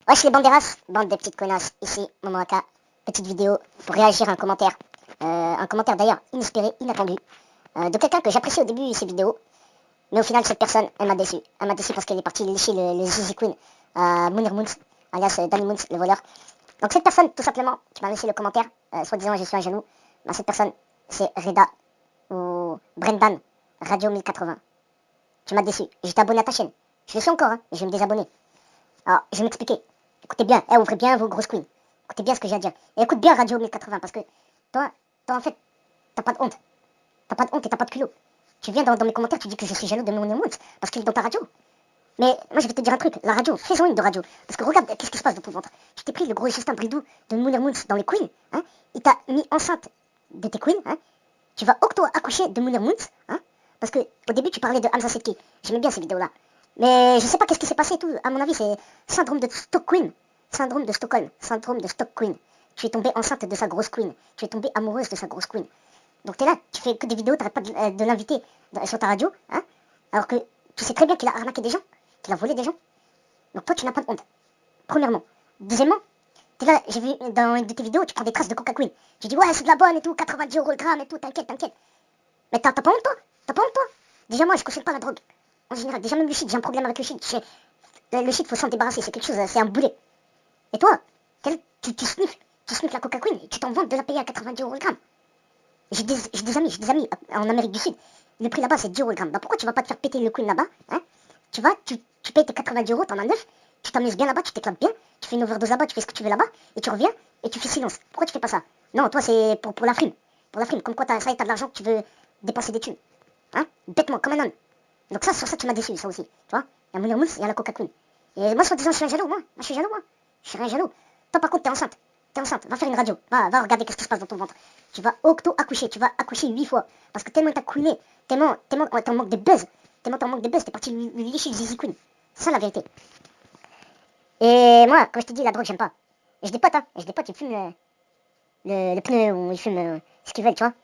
Wesh les banderas, bande de petites connasses, ici Momo Aka, petite vidéo pour réagir à un commentaire d'ailleurs inespéré, inattendu, de quelqu'un que j'apprécie au début de ses vidéos, mais au final cette personne, elle m'a déçu parce qu'elle est partie lécher le Zizi Queen à Mounir Moons, alias Danny Moons, le voleur. Donc cette personne, tout simplement, qui m'a laissé le commentaire, soi-disant je suis un jaloux, bah, cette personne, c'est Reda, ou Brendan, Radio 1080. Tu m'as déçu, j'étais abonné à ta chaîne, je le suis encore, hein, mais je vais me désabonner. Alors, je vais m'expliquer. Écoutez bien, ouvrez bien vos grosses queens. Écoutez bien ce que j'ai à dire. Et écoute bien Radio 1080 parce que toi en fait, t'as pas de honte. T'as pas de honte et t'as pas de culot. Tu viens dans mes commentaires, tu dis que je suis jaloux de mon Moons parce qu'il est dans ta radio. Mais moi je vais te dire un truc, la radio, fais-en une de radio. Parce que regarde, qu'est-ce qui se passe dans ton ventre. Tu t'es pris le gros Justin Bridou de Mounir Moons dans les queens, hein. Il t'a mis enceinte de tes queens, hein. Tu vas accoucher de Mounir Moons, hein. Parce que au début tu parlais de Hamza Sedki. J'aimais bien ces vidéos-là. Mais je sais pas qu'est-ce qui s'est passé et tout. À mon avis, c'est syndrome de Stock Queen. Syndrome de Stockholm. Syndrome de Stock Queen. Tu es tombée enceinte de sa grosse queen. Tu es tombée amoureuse de sa grosse queen. Donc t'es là, tu fais que des vidéos, t'arrêtes pas de l'inviter sur ta radio, hein. Alors que tu sais très bien qu'il a arnaqué des gens, qu'il a volé des gens. Donc toi, tu n'as pas de honte. Premièrement. Deuxièmement, t'es là, j'ai vu dans une de tes vidéos, tu prends des traces de Coca Queen. Tu dis ouais, c'est de la bonne et tout, 90 € le gramme et tout, t'inquiète. Mais t'as pas honte toi? T'as pas honte toi? Déjà moi, je cautionne pas la drogue. En général, déjà même le shit, j'ai un problème avec le shit. Le shit, faut s'en débarrasser, c'est quelque chose, c'est un boulet. Et toi, tu sniffes la Coca Queen et tu t'en vends de la payer à 90 € le gramme. J'ai des amis en Amérique du Sud. Le prix là-bas, c'est 10 € le gramme. Bah pourquoi tu vas pas te faire péter le Queen là-bas, hein? Tu payes tes 90 €, t'en as 9, tu t'amuses bien là-bas, tu t'éclates bien, tu fais une overdose là-bas, tu fais ce que tu veux là-bas, et tu reviens, et tu fais silence. Pourquoi tu fais pas ça? Non, toi, c'est pour la frime. Pour la frime, comme quoi t'as de l'argent, tu veux dépenser des thunes. Hein? Bêtement, comme un homme. Donc ça, sur ça, tu m'as déçu, ça aussi. Tu vois? Il y a Mounir Moons, il y a la Coca Queen. Et moi, soi-disant, je suis un jaloux, moi. Je suis jaloux, moi. Je suis rien jaloux. Toi, par contre, t'es enceinte. T'es enceinte. Va faire une radio. Va regarder qu'est-ce qui se passe dans ton ventre. Tu vas accoucher. Tu vas accoucher 8 fois. Parce que tellement t'as queené. Tellement t'en manques de buzz. Tellement t'en manques de buzz. T'es parti lui lécher le Zizi Queen. C'est ça, la vérité. Et moi, quand je te dis la drogue, j'aime pas. Et j'ai des potes, hein. Et j'ai des potes, ils fument le pneu ou ils fument ce qu'ils veulent, tu vois.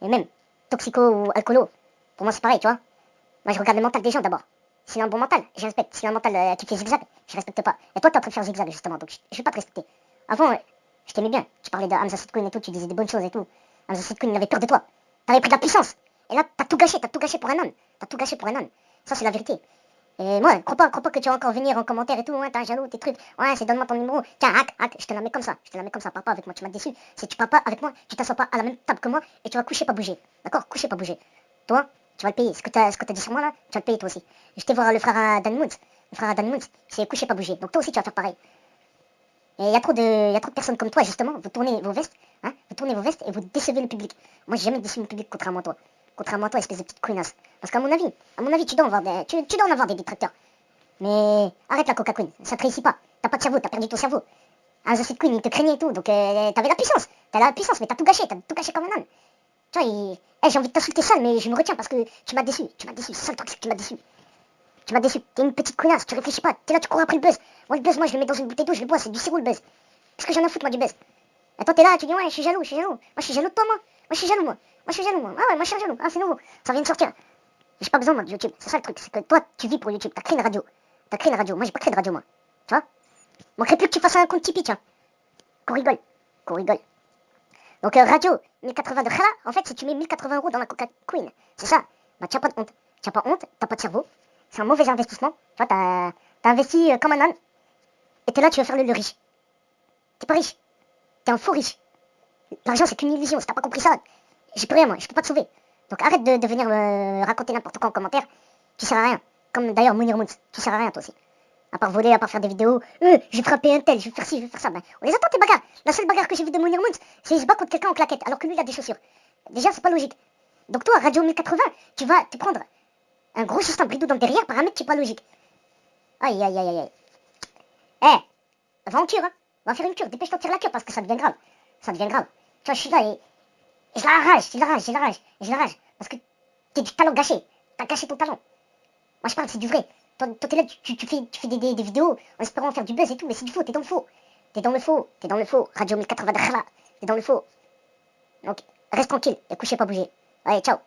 Et même, toxico ou alcoolo. Pour moi, c'est pareil, tu vois. Moi, je regarde le mental des gens d'abord. S'il a un bon mental, je respecte. S'il a un mental qui fait zigzag, je respecte pas. Et toi, t'es en train de faire zigzag, justement, donc je vais pas te respecter. Avant, je t'aimais bien. Tu parlais de Hamza Queen et tout, tu disais des bonnes choses et tout. Hamza Queen, il avait peur de toi. T'avais pris de la puissance. Et là, t'as tout gâché pour un homme. T'as tout gâché pour un homme. Ça, c'est la vérité. Et moi, crois pas que tu vas encore venir en commentaire et tout, ouais, t'es un jaloux, tes trucs. Ouais, c'est donne-moi ton numéro. Tiens, hack, je te la mets comme ça. Parle pas avec moi, tu m'as déçu. Si tu parles pas avec moi, tu t'assois pas à la même table que moi et tu vas coucher, pas bouger. D'accord? Coucher, pas bouger. Toi, tu vas le payer. Ce que t'as dit sur moi là, tu vas le payer toi aussi. J'étais voir le frère à Dan Moons. Le frère à Dan Moons, c'est coucher, pas bouger. Donc toi aussi, tu vas faire pareil. Et il y a trop de personnes comme toi, justement. Vous tournez vos vestes, hein, et vous décevez le public. Moi, j'ai jamais déçu le public, contrairement à toi. Contrairement à toi, espèce de petite connasse. Parce qu'à mon avis, tu dois en avoir des détracteurs. Mais arrête la Coca Queen, ça te réussit pas. T'as pas de cerveau, t'as perdu ton cerveau. Un The Queen, il te craignait et tout, donc t'avais la puissance. T'as la puissance, mais t'as tout gâché comme un âne. Tu vois, j'ai envie de t'insulter sale, mais je me retiens parce que tu m'as déçu. C'est ça le truc, c'est que tu m'as déçu. Tu m'as déçu. T'es une petite connasse, tu réfléchis pas. T'es là, tu cours après le buzz. Moi, le buzz, moi, je le mets dans une bouteille d'eau, je le bois, c'est du sirop le buzz. Qu'est-ce que j'en ai à foutre, moi, du buzz? Et toi, t'es là, tu dis, ouais, je suis jaloux. Moi, je suis jaloux de toi, moi. Moi, je suis jaloux, moi. Ah ouais, moi, je suis jaloux. Ah, c'est nouveau. Ça vient de sortir. J'ai pas besoin, moi, de YouTube. C'est ça le truc, c'est que toi, tu vis pour YouTube. T'as créé une radio. Moi, j'ai pas créé de radio, moi. Tu vois? Manquerait plus que tu fasses un compte Tipeee, tiens. Qu'on rigole. Donc, radio 1080 de Khala, en fait, si tu mets 1080 € dans la Coca Queen, c'est ça. Bah, tu n'as pas de honte. T'as pas de cerveau. C'est un mauvais investissement. Tu vois, t'as investi comme un âne. Et t'es là, tu vas faire le riche. T'es pas riche. T'es un faux riche. L'argent, c'est qu'une illusion. Si t'as pas compris ça, j'ai plus rien, moi. Je peux pas te sauver. Donc, arrête de venir me raconter n'importe quoi en commentaire. Tu sers à rien. Comme d'ailleurs Mounir Moons. Tu sers à rien, toi aussi. À part voler, à part faire des vidéos. Je vais frapper un tel, je vais faire ci, je vais faire ça. Ben, on les attend, tes bagarres. La seule bagarre que j'ai vue de Mounir Moons, c'est il se bat contre quelqu'un en claquette, alors que lui, il a des chaussures. Déjà, c'est pas logique. Donc toi, Radio 1080, tu vas te prendre un gros Justin Bridou dans le derrière par un mec qui est pas logique. Aïe. Va en cure, hein. Va faire une cure, dépêche-toi de tirer la cure parce que ça devient grave. Tu vois, je suis là et je la rage. Parce que t'es du talent gâché. T'as gâché ton talent. Moi, je parle, c'est du vrai. Toi, t'es là, tu fais des vidéos en espérant faire du buzz et tout, mais c'est du faux, t'es dans le faux. T'es dans le faux. Radio 1080 de Khala, t'es dans le faux. Donc, reste tranquille et couchez pas bouger. Allez, ciao.